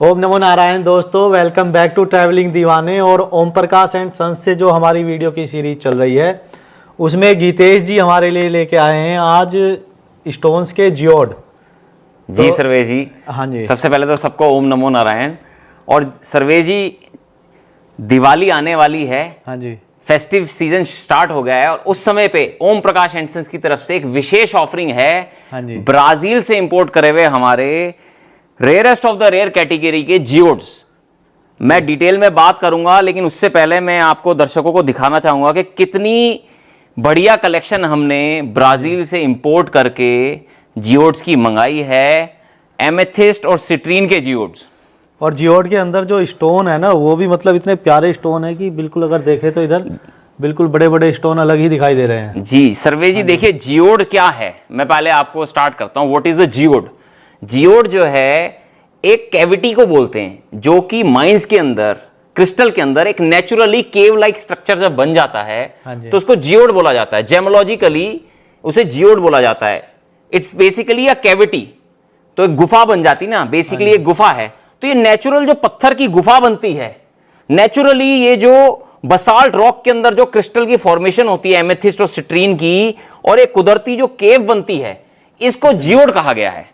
ओम नमो नारायण दोस्तों, welcome back to travelling दीवाने। और ओम प्रकाश एंड सन्स से जो हमारी वीडियो की सीरीज चल रही है उसमें गीतेश जी हमारे लिए लेके आए हैं आज स्टोन्स के जियोड। जी सर्वेश जी। हाँ जी, सबसे पहले तो सबको ओम नमो नारायण। और सर्वेश जी, दिवाली आने वाली है। हाँ जी, फेस्टिव सीजन स्टार्ट हो गया है और उस समय पे ओम प्रकाश एंड सन्स की तरफ से एक विशेष ऑफरिंग है। हाँ जी, ब्राजील से इंपोर्ट करे हुए हमारे rarest of the rare category के जियोड्स। मैं डिटेल में बात करूंगा, लेकिन उससे पहले मैं आपको दर्शकों को दिखाना चाहूंगा कि कितनी बढ़िया कलेक्शन हमने ब्राजील से इंपोर्ट करके जियोड्स की मंगाई है। एमेथिस्ट और सिट्रीन के जियोड्स। और जियोड के अंदर जो स्टोन है ना वो भी मतलब इतने प्यारे स्टोन है कि बिल्कुल अगर देखें तो इधर बिल्कुल बड़े बड़े स्टोन अलग ही दिखाई दे रहे हैं। जी सर्वे जी, देखिए जियोड क्या है। मैं पहले आपको स्टार्ट करता हूं, what is the geode. Geode जो है एक कैविटी को बोलते हैं जो कि माइंस के अंदर, क्रिस्टल के अंदर एक नेचुरली केव लाइक स्ट्रक्चर जब बन जाता है तो उसको जियोड बोला जाता है। जेमोलॉजिकली उसे जियोड बोला जाता है। It's basically a cavity. तो एक गुफा बन जाती ना, बेसिकली एक गुफा है। तो ये नेचुरल जो पत्थर की गुफा बनती है, नेचुरली ये जो बसाल्ट रॉक के अंदर जो क्रिस्टल की फॉर्मेशन होती है एमेथिस्ट और सिट्रीन की, और एक कुदरती जो केव बनती है, इसको जियोड कहा गया है।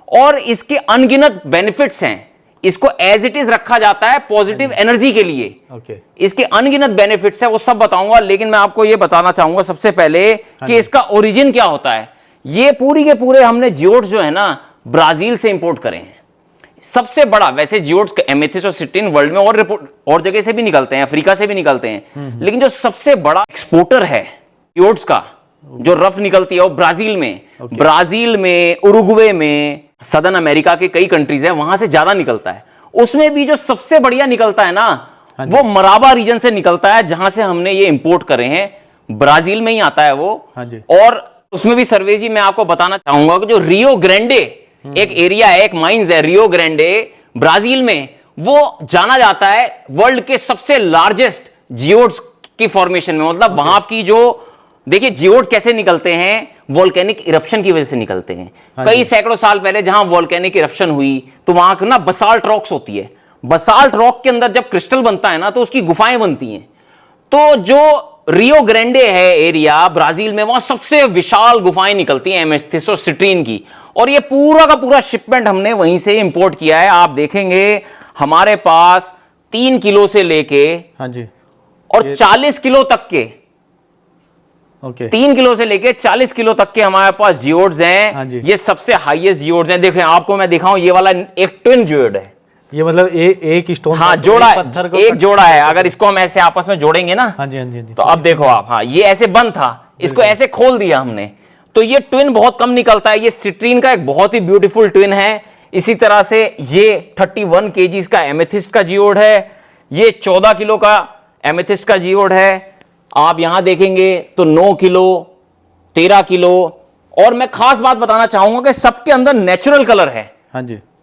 और इसके अनगिनत बेनिफिट्स हैं। इसको एज इट इज रखा जाता है पॉजिटिव एनर्जी के लिए। इसके अनगिनत बेनिफिट्स है, वो सब बताऊंगा। लेकिन मैं आपको ये बताना चाहूंगा सबसे पहले कि इसका ओरिजिन क्या होता है। ये पूरी के पूरे हमने जियोड्स जो है ना ब्राजील से इंपोर्ट करे हैं। सबसे बड़ा, वैसे जियोड्स एमेथिस्ट और सिट्रीन वर्ल्ड में और जगह से भी निकलते हैं, अफ्रीका से भी निकलते हैं, लेकिन जो सबसे बड़ा एक्सपोर्टर है जियोड्स का, जो रफ निकलती है वो ब्राजील में। ब्राजील में, उरुग्वे में, सदर्न अमेरिका के कई कंट्रीज हैं, वहां से ज्यादा निकलता है। उसमें भी जो सबसे बढ़िया निकलता है ना, वो मराबा रीजन से निकलता है, जहां से हमने ये इंपोर्ट करे हैं। ब्राजील में ही आता है वो। और उसमें भी सर्वे जी मैं आपको बताना चाहूंगा कि जो रियो ग्रांडे एक एरिया है, एक माइंस है रियो ग्रांडे ब्राजील में, वो जाना जाता है वर्ल्ड के सबसे लार्जेस्ट जियोड्स की फॉर्मेशन में। मतलब वहां की जो, देखिए जियोड कैसे निकलते हैं, वोल्केनिक इरप्शन की वजह से निकलते हैं। कई सैकड़ों साल पहले जहां वोल्केनिक इरप्शन हुई तो वहां ना बसाल्ट रॉक्स होती है। बसाल्ट रॉक के अंदर जब क्रिस्टल बनता है ना तो उसकी गुफाएं बनती हैं। तो जो रियो ग्रांडे है एरिया ब्राजील में, वहां सबसे विशाल गुफाएं निकलती हैं एमेथिस्ट और सिट्रीन की। और ये पूरा का पूरा शिपमेंट हमने वहीं से इंपोर्ट किया है। आप देखेंगे हमारे पास 3 किलो से लेके और 40 किलो तक के, 3 किलो से लेके 40 किलो तक के हमारे पास जियोड्स हैं। ये सबसे हाईएस्ट जियोड्स हैं। देखें, आपको मैं दिखाऊं, ये वाला एक ट्विन जियोड है। ये मतलब एक स्टोन, हाँ जोड़ा है, एक जोड़ा है। अगर इसको हम ऐसे आपस में जोड़ेंगे ना, तो अब देखो आप, हाँ ये ऐसे बंद था, इसको ऐसे खोल दिया हमने, तो ये ट्विन बहुत कम निकलता है। ये सिट्रीन का एक बहुत ही ब्यूटीफुल ट्विन है। इसी तरह से ये 31 केजीज का एमेथिस्ट का जियोड है। ये 14 किलो का एमेथिस्ट का जियोड है। आप यहां देखेंगे तो 9 किलो, 13 किलो। और मैं खास बात बताना चाहूंगा कि सबके अंदर नेचुरल कलर है।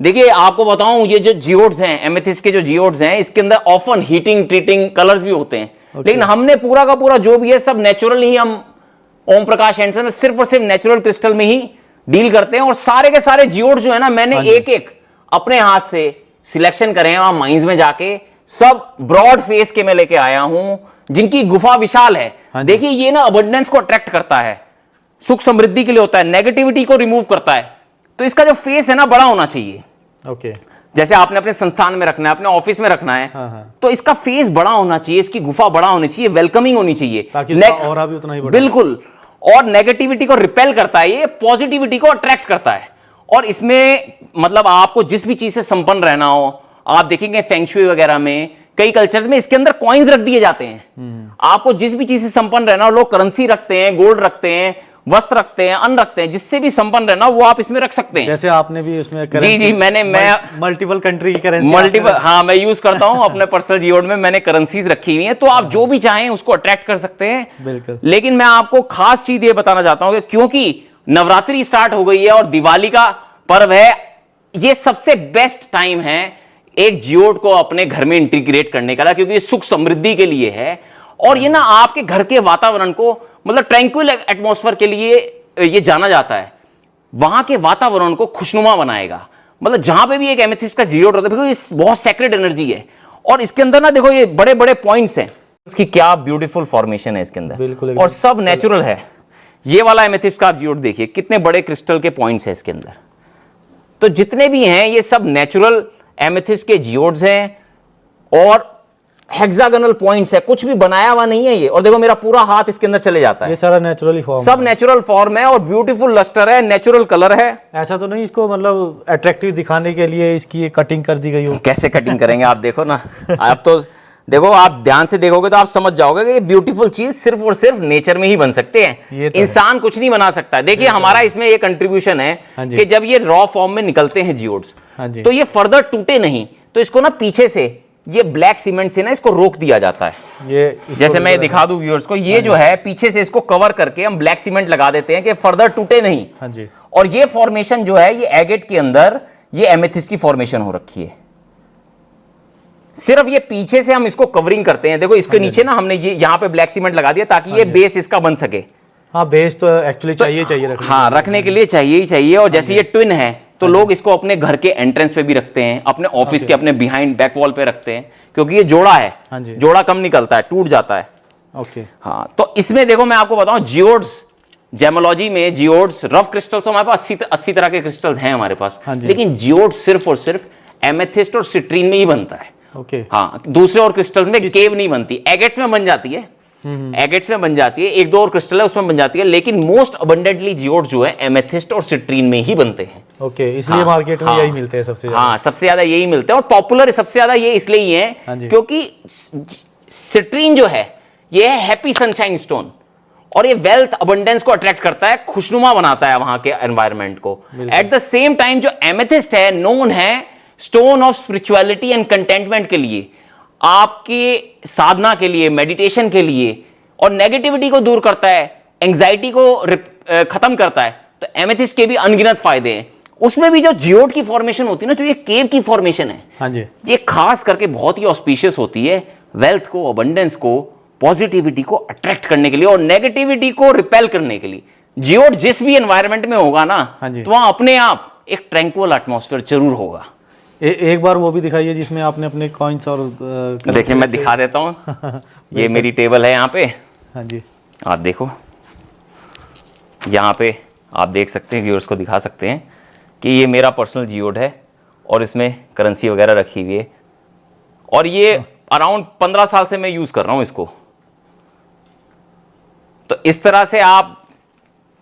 देखिए आपको बताऊं, ये जो जियोड्स हैं, एमेथिस्ट के जो जियोड्स हैं, इसके अंदर ऑफन हीटिंग ट्रीटिंग कलर्स भी होते हैं। लेकिन हमने पूरा का पूरा जो भी है सब नेचुरल ही, हम ओम प्रकाश एंड सन्स में सिर्फ और सिर्फ नेचुरल क्रिस्टल में ही डील करते हैं। और सारे के सारे जियोड्स जो है ना, मैंने एक एक अपने हाथ से सिलेक्शन करे हैं वहां माइंस में जाके। सब ब्रॉड फेस के मैं लेके आया हूं, जिनकी गुफा विशाल है। देखिए ये ना अबंडेंस को अट्रैक्ट करता है, सुख समृद्धि के लिए होता है, नेगेटिविटी को रिमूव करता है। तो इसका जो फेस है ना बड़ा होना चाहिए। जैसे आपने अपने संस्थान में रखना है, अपने ऑफिस में रखना है, तो इसका फेस बड़ा होना चाहिए, इसकी गुफा बड़ा होनी चाहिए, वेलकमिंग होनी चाहिए, ताकि ऑरा भी उतना ही बड़ा। बिल्कुल। और नेगेटिविटी को रिपेल करता है, ये पॉजिटिविटी को अट्रैक्ट करता है। और इसमें मतलब आपको जिस भी चीज से संपन्न रहना हो, आप देखेंगे फेंगशुई वगैरह में, कई कल्चर्स में इसके अंदर कॉइन्स रख दिए जाते हैं। आपको जिस भी चीज से संपन्न रहना हो, लोग करेंसी रखते हैं, गोल्ड रखते हैं, वस्त्र रखते हैं, अन्न रखते हैं, जिससे भी संपन्न रहना वो आप इसमें रख सकते हैं। जैसे आपने भी उसमें जी मैं मल्टीपल कंट्री की करेंसी, मल्टीपल, हाँ मैं यूज करता हूं अपने पर्सनल जियोड में। मैंने करेंसीज रखी हुई हैं, तो आप जो भी चाहें उसको अट्रैक्ट कर सकते हैं। बिल्कुल। लेकिन मैं आपको खास चीज ये बताना चाहता हूं कि क्योंकि नवरात्रि स्टार्ट हो गई है और दिवाली का पर्व है, ये सबसे बेस्ट टाइम है एक जियोड को अपने घर में इंटीग्रेट करने का, क्योंकि ये सुख समृद्धि के लिए है। और ये ना आपके घर के वातावरण को, मतलब ट्रैंक्विल एटमॉस्फेयर के लिए ये जाना जाता है। वहां के वातावरण को खुशनुमा बनाएगा। मतलब जहां पे भी एक एमेथिस्ट का जियोड होता है, बिकॉज ये बहुत सेक्रेट एनर्जी है। और इसके अंदर ना देखो ये बड़े बड़े पॉइंट्स हैं, इसकी क्या ब्यूटीफुल फॉर्मेशन है इसके अंदर, बिल्कुल और सब नेचुरल है। ये वाला एमेथिस्ट का आप जियोड देखिए, कितने बड़े क्रिस्टल के पॉइंट्स हैं इसके अंदर। तो जितने भी हैं ये सब नेचुरल एमेथिस्ट के जियोड्स हैं और हेक्सागोनल पॉइंट्स है, कुछ भी बनाया हुआ नहीं है ये। और देखो मेरा पूरा हाथ इसके अंदर चले जाता है, ये सारा नेचुरली फॉर्म, सब नेचुरल फॉर्म है और ब्यूटीफुल लस्टर है, नेचुरल कलर है। ऐसा तो नहीं इसको मतलब अट्रैक्टिव दिखाने के लिए इसकी कटिंग कर दी गई हो? कैसे कटिंग करेंगे आप देखो ना, आप तो देखो, आप ध्यान से देखोगे तो आप समझ जाओगे कि ये ब्यूटीफुल चीज सिर्फ और सिर्फ नेचर में ही बन सकते हैं, तो इंसान कुछ नहीं बना सकता। देखिए हमारा इसमें ये कंट्रीब्यूशन है कि जब ये रॉ फॉर्म में निकलते हैं जियोड्स, तो ये फर्दर टूटे नहीं, तो इसको ना पीछे से ये ब्लैक सीमेंट से ना इसको रोक दिया जाता है। ये जैसे मैं दिखा दूं व्यूअर्स को, ये जो है पीछे से इसको कवर करके हम ब्लैक सीमेंट लगा देते हैं कि फर्दर टूटे नहीं। हाँ जी। और ये फॉर्मेशन जो है ये एगेट के अंदर ये एमेथिस्ट की फॉर्मेशन हो रखी है, सिर्फ ये पीछे से हम इसको कवरिंग करते हैं। देखो इसके नीचे ना हमने ये यहाँ पे ब्लैक सीमेंट लगा दिया ताकि ये बेस इसका बन सके। हाँ, बेस तो एक्चुअली चाहिए रखने। हाँ, रखने के लिए चाहिए ही चाहिए। और जैसे ये ट्विन है तो लोग इसको अपने घर के एंट्रेंस पे भी रखते हैं, अपने ऑफिस के अपने बिहाइंड बैक वॉल पे रखते हैं, क्योंकि ये जोड़ा है, जोड़ा कम निकलता है, टूट जाता है। ओके। हाँ, तो इसमें देखो मैं आपको बताऊं, जियोड्स जेमोलॉजी में जियोड्स रफ क्रिस्टल्स, हमारे पास 80 तरह के क्रिस्टल्स हैं हमारे पास, लेकिन जियोड्स सिर्फ और सिर्फ एमेथिस्ट और सिट्रीन में ही बनता है। ओके। हाँ, दूसरे और क्रिस्टल्स में केव नहीं बनती। एगेट्स में बन जाती है, एगेट्स में बन जाती है, एक दो और क्रिस्टल है उसमें बन जाती है, लेकिन मोस्ट अबंडेंटली जियोड्स जो है एमेथिस्ट और सिट्रीन में ही बनते हैं। ओके, इसलिए मार्केट में यही मिलते हैं सबसे ज्यादा। हाँ, सबसे ज्यादा यही मिलते हैं और पॉपुलर सबसे ज्यादा ये इसलिए ही है क्योंकि सिट्रीन जो है ये है हैप्पी सनशाइन स्टोन, और ये वेल्थ अबंडेंस को अट्रैक्ट करता है, खुशनुमा बनाता है वहां के एनवायरनमेंट को। एट द सेम टाइम जो एमेथिस्ट है नोन है stone of spirituality and contentment के लिए, आपके साधना के लिए, मेडिटेशन के लिए, और नेगेटिविटी को दूर करता है, एंजाइटी को खत्म करता है। तो एमेथिस्ट के भी अनगिनत फायदे हैं। उसमें भी जो जियोड की फॉर्मेशन होती है ना, जो ये केव की फॉर्मेशन है, हाँ जी, ये खास करके बहुत ही ऑस्पिशियस होती है वेल्थ को, अबंडेंस को, पॉजिटिविटी को अट्रैक्ट करने के लिए और नेगेटिविटी को रिपेल करने के लिए। जियोड जिस भी एनवायरनमेंट में होगा ना, तो वहां अपने आप एक ट्रैंक्विल एटमॉस्फेयर जरूर होगा। एक बार वो भी दिखाइए जिसमें आपने अपने कॉइन्स और देखिए मैं दिखा देता हूँ। ये मेरी टेबल है यहाँ पे। हाँ जी, आप देखो यहाँ पे आप देख सकते हैं, व्यूअर्स को दिखा सकते हैं कि ये मेरा पर्सनल जियोड है और इसमें करेंसी वगैरह रखी हुई है, और ये अराउंड 15 साल से मैं यूज कर रहा हूँ इसको। तो इस तरह से आप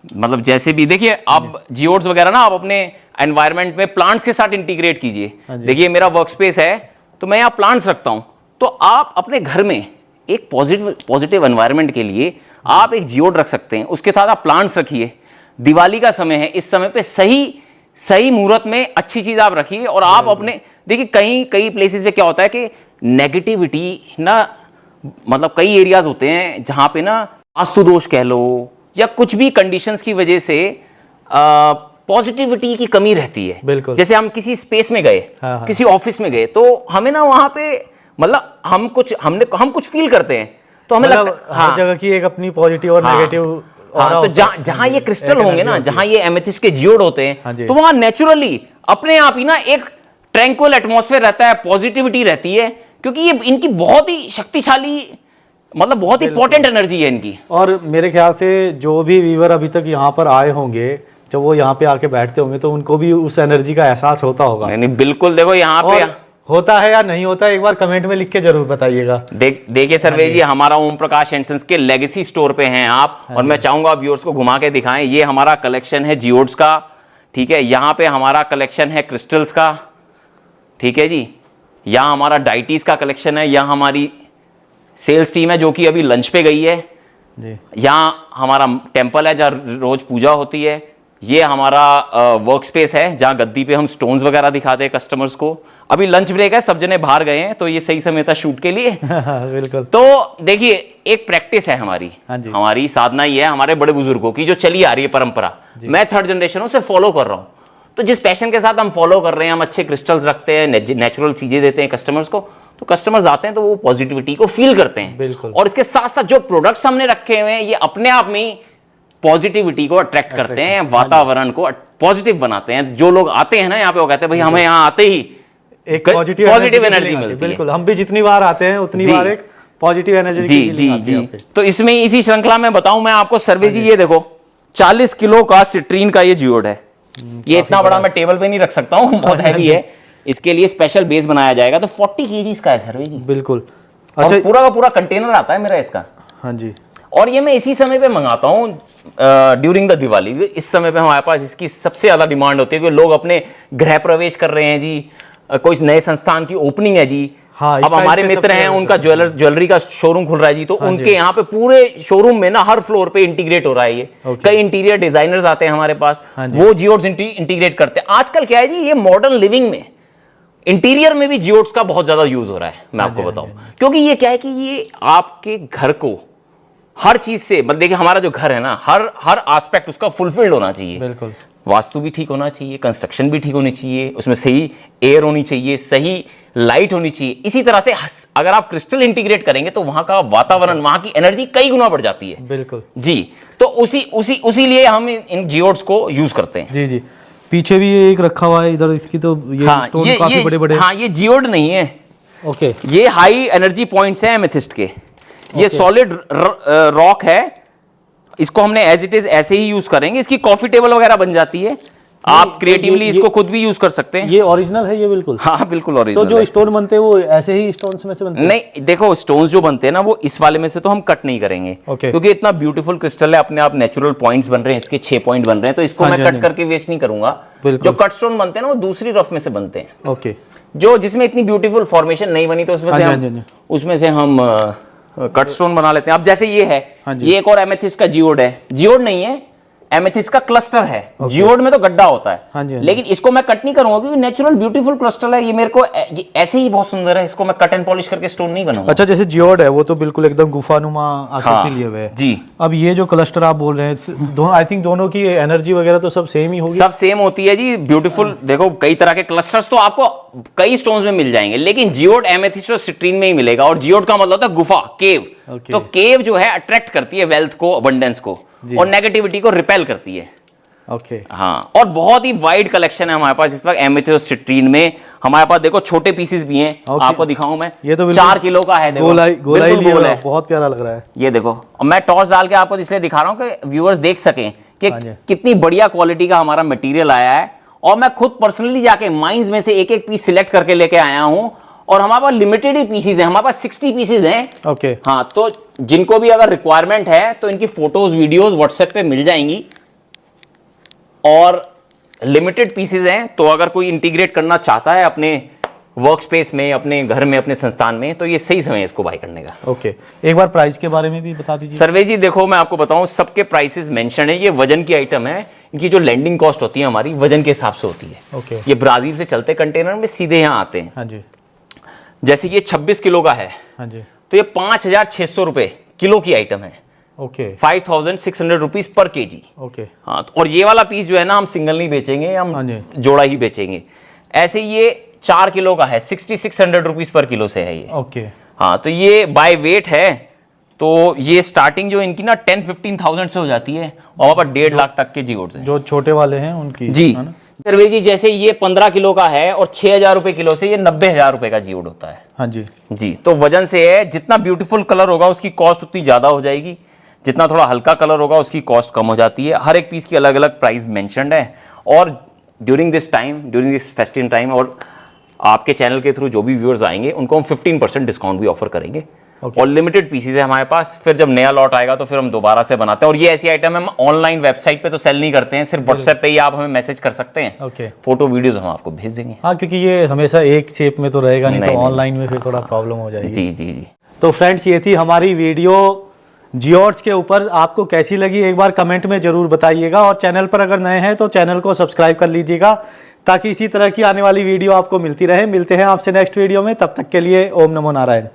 मतलब जैसे भी देखिए, आप जियोड्स वगैरह ना आप अपने एनवायरनमेंट में प्लांट्स के साथ इंटीग्रेट कीजिए। देखिए मेरा वर्क स्पेस है तो मैं यहाँ प्लांट्स रखता हूं, तो आप अपने घर में एक पॉजिटिव एनवायरनमेंट के लिए आप एक जियोड रख सकते हैं, उसके साथ आप प्लांट्स रखिए। दिवाली का समय है, इस समय पे सही मुहूर्त में अच्छी चीज आप रखिए। और आप अपने देखिए कई प्लेसेस पे क्या होता है कि नेगेटिविटी ना, मतलब कई एरियाज होते हैं जहां पे ना वास्तु दोष कह लो या कुछ भी कंडीशंस की वजह से पॉजिटिविटी की कमी रहती है। बिल्कुल। जैसे हम किसी स्पेस में गए, किसी ऑफिस में गए, तो हमें ना वहां पे मतलब हम कुछ फील करते हैं, तो हमें मतलब लगता हर जगह की एक अपनी पॉजिटिव और नेगेटिव। तो जहां ये क्रिस्टल होंगे ना, जहां ये एमेथिस्ट के जियोड होते हैं, तो वहां नेचुरली अपने आप ही ना एक ट्रैंक्विल एटमॉस्फेयर रहता है, पॉजिटिविटी रहती है, क्योंकि ये इनकी बहुत ही शक्तिशाली, मतलब बहुत ही इंपॉर्टेंट एनर्जी है इनकी। और मेरे ख्याल से जो भी व्यूअर अभी तक यहाँ पर आए होंगे, जब वो यहाँ पे आके बैठते होंगे तो उनको भी उस एनर्जी का एहसास होता होगा। नहीं बिल्कुल, देखो यहाँ पे होता है या नहीं होता है, एक बार कमेंट में लिख के जरूर बताइएगा। देखिए सर्वेश जी, हमारा ओम प्रकाश एंड सन्स के लेगेसी स्टोर पे हैं आप, और मैं चाहूंगा व्यूअर्स को घुमा के दिखाएं। ये हमारा कलेक्शन है जियोड्स का, ठीक है। यहाँ पे हमारा कलेक्शन है क्रिस्टल्स का, ठीक है जी। यहाँ हमारा डाइटीज का कलेक्शन है, यहाँ हमारी सेल्स टीम है जो कि अभी लंच पे गई है जी। यहाँ हमारा टेम्पल है जहाँ रोज पूजा होती है। ये हमारा वर्क स्पेस है जहाँ गद्दी पे हम स्टोन्स वगैरह दिखाते हैं कस्टमर्स को। अभी लंच ब्रेक है, सब जने बाहर गए हैं, तो ये सही समय था शूट के लिए। बिल्कुल। तो देखिए एक प्रैक्टिस है हमारी साधना ही है, हमारे बड़े बुजुर्गों की जो चली आ रही है परंपरा, मैं 3rd जनरेशन से फॉलो कर रहा हूँ। तो जिस पैशन के साथ हम फॉलो कर रहे हैं, हम अच्छे क्रिस्टल्स रखते हैं, नेचुरल चीजें देते हैं कस्टमर्स को, तो कस्टमर्स आते हैं तो वो पॉजिटिविटी को फील करते हैं। बिल्कुल। और इसके साथ साथ जो प्रोडक्ट्स हमने रखे हुए हैं, ये अपने आप में पॉजिटिविटी को अट्रैक्ट करते हैं, वातावरण को पॉजिटिव बनाते हैं। जो लोग आते हैं ना यहाँ पे, वो कहते हैं भाई हमें यहाँ आते ही एक पॉजिटिव एनर्जी मिलती है। बिल्कुल, हम भी जितनी बार आते हैं उतनी बार एक पॉजिटिव एनर्जी जी जी जी। तो इसमें इसी श्रृंखला में बताऊं मैं आपको सर्वे जी, ये देखो 40 किलो का सिट्रीन का ये जियोड है। ये इतना बड़ा मैं टेबल पे नहीं रख सकता हूँ, बहुत हैवी है, इसके लिए स्पेशल बेस बनाया जाएगा। तो 40 kg का है सर्वे जी। बिल्कुल। अच्छा, पूरा का पूरा कंटेनर आता है मेरा इसका। हाँ जी। और ये मैं इसी समय पे मंगाता हूँ ड्यूरिंग द दिवाली। इस समय पे हमारे पास इसकी सबसे ज्यादा डिमांड होती है, कि लोग अपने गृह प्रवेश कर रहे हैं जी, कोई नए संस्थान की ओपनिंग है जी। हाँ, अब हमारे मित्र हैं, उनका ज्वेलरी का शोरूम खुल रहा है जी, तो उनके यहाँ पे पूरे शोरूम में ना हर फ्लोर पे इंटीग्रेट हो रहा है ये। कई इंटीरियर डिजाइनर्स आते हैं हमारे पास, वो जियोड्स इंटीग्रेट करते हैं। आजकल क्या है जी, ये मॉडर्न लिविंग में इंटीरियर में भी जियोड्स का बहुत ज्यादा यूज हो रहा है, मैं आपको बताऊं। क्योंकि ये क्या है कि ये आपके घर को हर चीज से, मतलब देखिए हमारा जो घर है ना, हर एस्पेक्ट उसका फुलफिल्ड होना चाहिए। बिल्कुल। वास्तु भी ठीक होना चाहिए, कंस्ट्रक्शन भी ठीक होनी चाहिए, उसमें सही एयर होनी चाहिए, सही लाइट होनी चाहिए। इसी तरह से अगर आप क्रिस्टल इंटीग्रेट करेंगे तो वहां का वातावरण, वहां की एनर्जी कई गुना बढ़ जाती है। बिल्कुल जी। तो उसी लिए हम इन जियोड्स को यूज करते हैं। जी जी। पीछे भी एक रखा हुआ है इधर, इसकी तो ये स्टोन काफी बड़े बड़े। हाँ, ये जियोड नहीं है। ओके। ये हाई एनर्जी पॉइंट्स हैं एमेथिस्ट के। ये सॉलिड रॉक है, इसको हमने एज इट इज ऐसे ही यूज करेंगे। इसकी कॉफी टेबल वगैरह बन जाती है, आप क्रिएटिवली इसको खुद भी यूज कर सकते हैं। ये ओरिजिनल है ये? बिल्कुल। हाँ बिल्कुल ओरिजिनल। तो जो स्टोन बनते हैं वो ऐसे ही स्टोन्स में से बनते हैं? नहीं, देखो स्टोन्स जो बनते हैं ना, वो इस वाले में से तो हम कट नहीं करेंगे, क्योंकि इतना ब्यूटीफुल क्रिस्टल है, अपने आप नेचुरल पॉइंट्स बन रहे हैं, इसके 6 पॉइंट बन रहे हैं, तो इसको मैं कट करके वेस्ट नहीं करूंगा। जो कट स्टोन बनते हैं ना, वो दूसरी रफ में से बनते हैं। ओके। जो जिसमें इतनी ब्यूटीफुल फॉर्मेशन नहीं बनी, तो उसमें से हम कट स्टोन बना लेते हैं। अब जैसे ये है, ये एक और एमेथिस्ट का जियोड है। जियोड नहीं है, एमेथिस्ट का क्लस्टर है। जियोड में तो गड्ढा होता है, लेकिन इसको मैं कट नहीं करूंगा, क्योंकि नेचुरल ब्यूटीफुल क्रिस्टल है ये। मेरे को ऐसे ही बहुत सुंदर है, इसको मैं कट एंड पॉलिश करके स्टोन नहीं बनाऊंगा। अच्छा, जैसे जियोड है वो तो बिल्कुल एकदम गुफानुमा आकृति लिए हुए है जी। अब ये जो क्लस्टर आप बोल रहे हैं, आई थिंक दोनों की एनर्जी वगैरह तो सब सेम ही होगी? सब सेम होती है जी। ब्यूटीफुल, देखो कई तरह के क्लस्टर्स तो आपको कई स्टोन्स में मिल जाएंगे, लेकिन जियोड, एमेथिस्ट और सिट्रीन में ही मिलेगा। और जियोड का मतलब होता है गुफा, केव। तो केव जो है अट्रैक्ट करती है वेल्थ को, अबंडेंस को, और नेगेटिविटी को रिपेल करती है। ओके। हाँ, और बहुत ही वाइड कलेक्शन है हमारे पास इस वक्त एमेथिस्ट और सिट्रीन में। हमारे पास देखो छोटे पीसेस भी हैं, आपको दिखाऊं मैं। ये तो 4 किलो का है, देखो गोलाई है, बहुत प्यारा लग रहा है ये। देखो, और मैं टॉर्च डाल के आपको इसलिए दिखा रहा हूं कि व्यूअर्स देख सकें कि कितनी बढ़िया क्वालिटी का हमारा मटेरियल आया है। और मैं खुद पर्सनली जाके माइंस में से एक एक पीस सिलेक्ट करके लेके आया हूं, और हमारे पास लिमिटेड ही पीसेस हैं, हमारे पास 60 पीसेस हैं। ओके। हाँ, तो जिनको भी अगर रिक्वायरमेंट है तो इनकी फोटोज वीडियोस व्हाट्सएप पे मिल जाएंगी, और लिमिटेड पीसेस हैं। तो अगर कोई इंटीग्रेट करना चाहता है अपने वर्क स्पेस में, अपने घर में, अपने संस्थान में, तो ये सही समय है इसको बाय करने का। ओके। एक बार प्राइस के बारे में भी बता दीजिए। सर्वे जी देखो, मैं आपको बताऊं, सबके प्राइसेस मेंशन है। ये वजन की आइटम है, इनकी जो लैंडिंग कॉस्ट होती है हमारी वजन के हिसाब से होती है। ओके। ये ब्राजील से चलते कंटेनर में सीधे यहाँ आते हैं। हाँ जी। जैसे ये 26 किलो का है, हाँ जी, तो ये 5,600 रुपए किलो की आइटम है। Okay. 5,600 rupees per KG. Okay. हाँ, और ये वाला पीस जो है ना, हम सिंगल नहीं बेचेंगे, हम जोड़ा ही बेचेंगे। ऐसे ये 4 किलो का है, 6,600 रुपीज पर किलो से है ये। ओके। हाँ, तो ये बाय वेट है, तो ये स्टार्टिंग जो इनकी ना 10-15,000 से हो जाती है, और वहाँ पर 1.5 लाख तक के जियोड्स हैं। जो छोटे वाले हैं उनकी जी। सर्वे जी, जैसे ये 15 किलो का है, और 6,000 रुपए किलो से ये 90,000 रुपए का जियोड होता है। हाँ जी। जी, तो वजन से है, जितना ब्यूटीफुल कलर होगा उसकी कॉस्ट उतनी ज्यादा हो जाएगी, जितना थोड़ा हल्का कलर होगा उसकी कॉस्ट कम हो जाती है। हर एक पीस की अलग अलग प्राइस मेंशन्ड है। और ड्यूरिंग दिस फेस्टिव टाइम, और आपके चैनल के थ्रू जो भी व्यूअर्स आएंगे उनको हम 15% डिस्काउंट भी ऑफर करेंगे। और लिमिटेड पीसेस है हमारे पास, फिर जब नया लॉट आएगा तो फिर हम दोबारा से बनाते हैं। और ये ऐसी आइटम हम ऑनलाइन वेबसाइट पे तो सेल नहीं करते हैं, सिर्फ व्हाट्सएप पे ही आप हमें मैसेज कर सकते हैं। फोटो वीडियोस हम आपको भेज देंगे। हाँ, क्योंकि ये हमेशा एक शेप में तो रहेगा नहीं, तो ऑनलाइन में फिर थोड़ा प्रॉब्लम हो जाएगी। जी जी जी। तो फ्रेंड्स, ये थी हमारी वीडियो जियोड्स के ऊपर। आपको कैसी लगी एक बार कमेंट में जरूर बताइएगा, और चैनल पर अगर नए हैं तो चैनल को सब्सक्राइब कर लीजिएगा, ताकि इसी तरह की आने वाली वीडियो आपको मिलती रहे। मिलते हैं आपसे नेक्स्ट वीडियो में, तब तक के लिए ओम नमो नारायण।